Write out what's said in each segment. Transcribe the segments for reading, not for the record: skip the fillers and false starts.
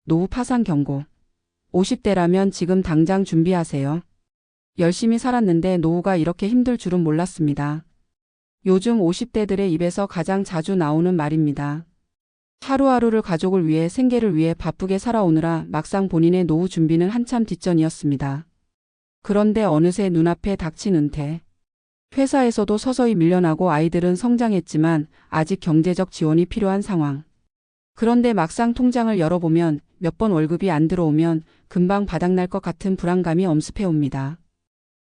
노후 파산 경고. 50대라면 지금 당장 준비하세요. 열심히 살았는데 노후가 이렇게 힘들 줄은 몰랐습니다. 요즘 50대들의 입에서 가장 자주 나오는 말입니다. 하루하루를 가족을 위해 생계를 위해 바쁘게 살아오느라 막상 본인의 노후 준비는 한참 뒷전이었습니다. 그런데 어느새 눈앞에 닥친 은퇴. 회사에서도 서서히 밀려나고 아이들은 성장했지만 아직 경제적 지원이 필요한 상황. 그런데 막상 통장을 열어보면 몇 번 월급이 안 들어오면 금방 바닥날 것 같은 불안감이 엄습해옵니다.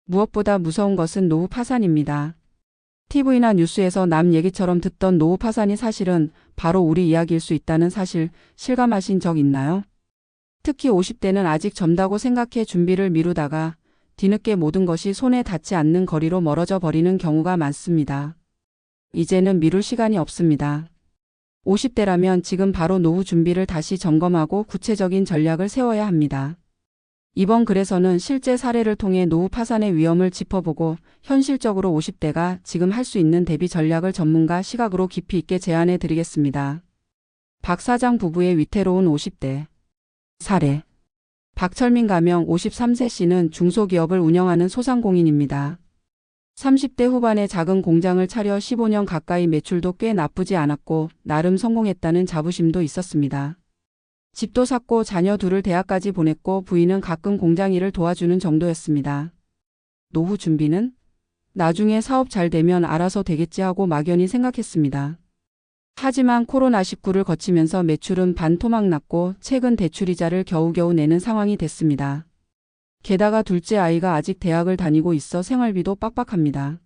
무엇보다 무서운 것은 노후 파산입니다. TV나 뉴스에서 남 얘기처럼 듣던 노후 파산이 사실은 바로 우리 이야기일 수 있다는 사실 실감하신 적 있나요? 특히 50대는 아직 젊다고 생각해 준비를 미루다가 뒤늦게 모든 것이 손에 닿지 않는 거리로 멀어져 버리는 경우가 많습니다. 이제는 미룰 시간이 없습니다. 50대라면 지금 바로 노후 준비를 다시 점검하고 구체적인 전략을 세워야 합니다. 이번 글에서는 실제 사례를 통해 노후 파산의 위험을 짚어보고 현실적으로 50대가 지금 할 수 있는 대비 전략을 전문가 시각으로 깊이 있게 제안해 드리겠습니다. 박 사장 부부의 위태로운 50대 사례. 박철민 가명 53세 씨는 중소기업을 운영하는 소상공인입니다. 30대 후반에 작은 공장을 차려 15년 가까이 매출도 꽤 나쁘지 않았고 나름 성공했다는 자부심도 있었습니다. 집도 샀고 자녀 둘을 대학까지 보냈고 부인은 가끔 공장 일을 도와주는 정도였습니다. 노후 준비는? 나중에 사업 잘 되면 알아서 되겠지 하고 막연히 생각했습니다. 하지만 코로나19를 거치면서 매출은 반토막 났고 최근 대출이자를 겨우겨우 내는 상황이 됐습니다. 게다가 둘째 아이가 아직 대학을 다니고 있어 생활비도 빡빡합니다.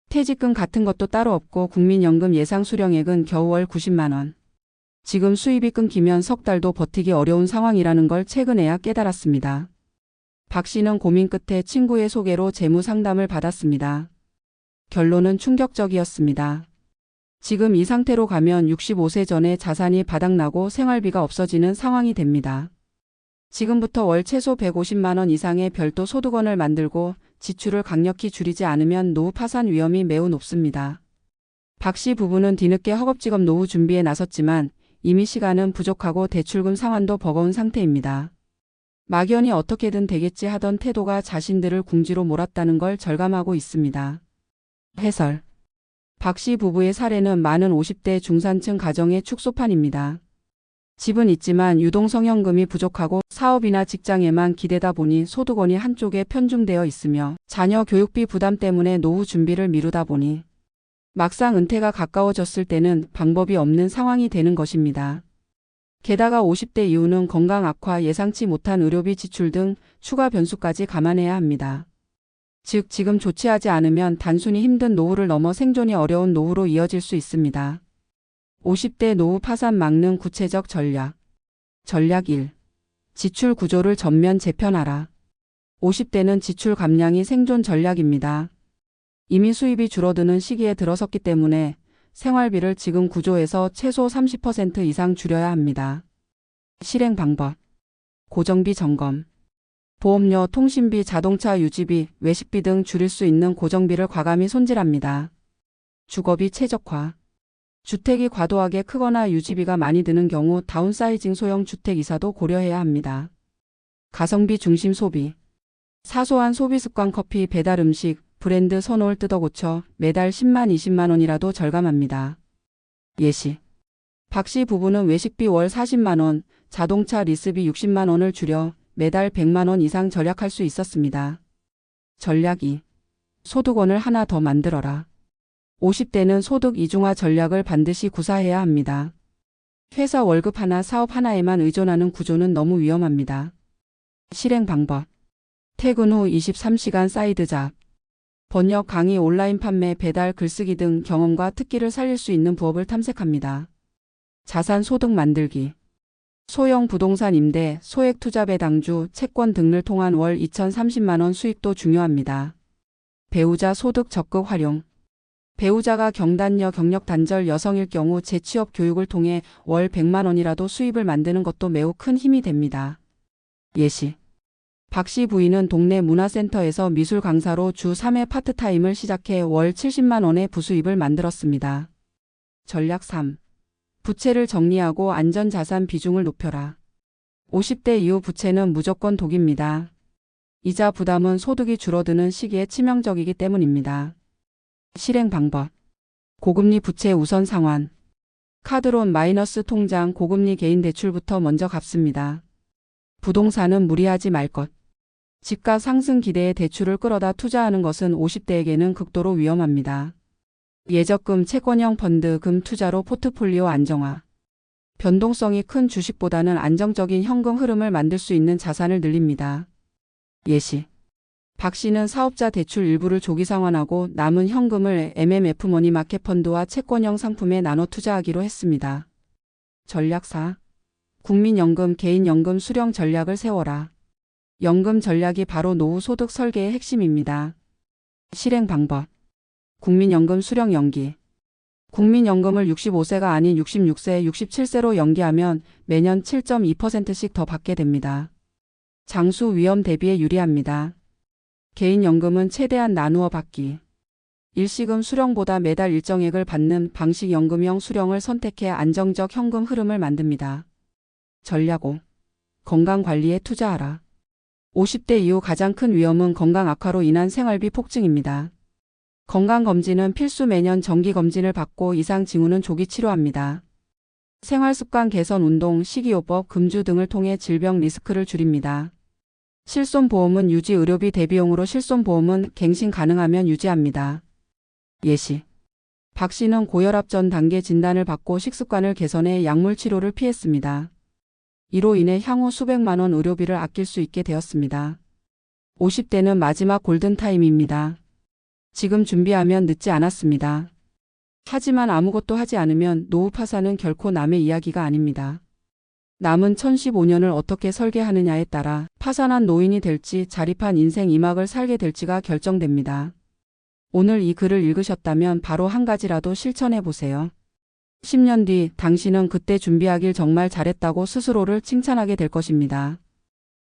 퇴직금 같은 것도 따로 없고 국민연금 예상 수령액은 겨우 월 90만 원. 지금 수입이 끊기면 석 달도 버티기 어려운 상황이라는 걸 최근에야 깨달았습니다. 박 씨는 고민 끝에 친구의 소개로 재무 상담을 받았습니다. 결론은 충격적이었습니다. 지금 이 상태로 가면 65세 전에 자산이 바닥나고 생활비가 없어지는 상황이 됩니다. 지금부터 월 최소 150만 원 이상의 별도 소득원을 만들고 지출을 강력히 줄이지 않으면 노후 파산 위험이 매우 높습니다. 박 씨 부부는 뒤늦게 허겁지겁 노후 준비에 나섰지만 이미 시간은 부족하고 대출금 상환도 버거운 상태입니다. 막연히 어떻게든 되겠지 하던 태도가 자신들을 궁지로 몰았다는 걸 절감하고 있습니다. 해설. 박 씨 부부의 사례는 많은 50대 중산층 가정의 축소판입니다. 집은 있지만 유동성연금이 부족하고 사업이나 직장에만 기대다 보니 소득원이 한쪽에 편중되어 있으며 자녀 교육비 부담 때문에 노후 준비를 미루다 보니 막상 은퇴가 가까워졌을 때는 방법이 없는 상황이 되는 것입니다. 게다가 50대 이후는 건강 악화, 예상치 못한 의료비 지출 등 추가 변수까지 감안해야 합니다. 즉 지금 조치하지 않으면 단순히 힘든 노후를 넘어 생존이 어려운 노후로 이어질 수 있습니다. 50대 노후 파산 막는 구체적 전략. 전략 1. 지출 구조를 전면 재편하라. 50대는 지출 감량이 생존 전략입니다. 이미 수입이 줄어드는 시기에 들어섰기 때문에 생활비를 지금 구조에서 최소 30% 이상 줄여야 합니다. 실행 방법. 고정비 점검. 보험료, 통신비, 자동차 유지비, 외식비 등 줄일 수 있는 고정비를 과감히 손질합니다. 주거비 최적화. 주택이 과도하게 크거나 유지비가 많이 드는 경우 다운사이징 소형 주택 이사도 고려해야 합니다. 가성비 중심 소비. 사소한 소비 습관 커피, 배달 음식, 브랜드 선호를 뜯어 고쳐 매달 10만 20만 원이라도 절감합니다. 예시. 박 씨 부부는 외식비 월 40만 원, 자동차 리스비 60만 원을 줄여 매달 100만 원 이상 절약할 수 있었습니다. 전략 2. 소득원을 하나 더 만들어라. 50대는 소득 이중화 전략을 반드시 구사해야 합니다. 회사 월급 하나, 사업 하나에만 의존하는 구조는 너무 위험합니다. 실행 방법. 퇴근 후 23시간 사이드 잡. 번역, 강의, 온라인 판매, 배달, 글쓰기 등 경험과 특기를 살릴 수 있는 부업을 탐색합니다. 자산 소득 만들기. 소형 부동산 임대, 소액 투자 배당주, 채권 등을 통한 월 2030만 원 수익도 중요합니다. 배우자 소득 적극 활용. 배우자가 경단녀, 경력 단절 여성일 경우 재취업 교육을 통해 월 100만 원이라도 수입을 만드는 것도 매우 큰 힘이 됩니다. 예시. 박 씨 부인은 동네 문화센터에서 미술 강사로 주 3회 파트타임을 시작해 월 70만 원의 부수입을 만들었습니다. 전략 3. 부채를 정리하고 안전자산 비중을 높여라. 50대 이후 부채는 무조건 독입니다. 이자 부담은 소득이 줄어드는 시기에 치명적이기 때문입니다. 실행 방법. 고금리 부채 우선 상환. 카드론 마이너스 통장 고금리 개인 대출부터 먼저 갚습니다. 부동산은 무리하지 말 것. 집가 상승 기대에 대출을 끌어다 투자하는 것은 50대에게는 극도로 위험합니다. 예적금, 채권형 펀드, 금 투자로 포트폴리오 안정화. 변동성이 큰 주식보다는 안정적인 현금 흐름을 만들 수 있는 자산을 늘립니다. 예시. 박 씨는 사업자 대출 일부를 조기 상환하고 남은 현금을 MMF 머니마켓 펀드와 채권형 상품에 나눠 투자하기로 했습니다. 전략 4. 국민연금, 개인연금 수령 전략을 세워라. 연금 전략이 바로 노후 소득 설계의 핵심입니다. 실행 방법. 국민연금 수령 연기. 국민연금을 65세가 아닌 66세, 67세로 연기하면 매년 7.2%씩 더 받게 됩니다. 장수 위험 대비에 유리합니다. 개인연금은 최대한 나누어 받기. 일시금 수령보다 매달 일정액을 받는 방식 연금형 수령을 선택해 안정적 현금 흐름을 만듭니다. 전략 5. 건강관리에 투자하라. 50대 이후 가장 큰 위험은 건강 악화로 인한 생활비 폭증입니다. 건강검진은 필수, 매년 정기검진을 받고 이상 징후는 조기 치료합니다. 생활습관 개선, 운동, 식이요법, 금주 등을 통해 질병 리스크를 줄입니다. 실손보험은 유지 의료비 대비용으로 실손보험은 갱신 가능하면 유지합니다. 예시. 박 씨는 고혈압 전 단계 진단을 받고 식습관을 개선해 약물 치료를 피했습니다. 이로 인해 향후 수백만 원 의료비를 아낄 수 있게 되었습니다. 50대는 마지막 골든타임입니다. 지금 준비하면 늦지 않았습니다. 하지만 아무것도 하지 않으면 노후 파산은 결코 남의 이야기가 아닙니다. 남은 1015년을 어떻게 설계하느냐에 따라 파산한 노인이 될지 자립한 인생 2막을 살게 될지가 결정됩니다. 오늘 이 글을 읽으셨다면 바로 한 가지라도 실천해 보세요. 10년 뒤 당신은 그때 준비하길 정말 잘했다고 스스로를 칭찬하게 될 것입니다.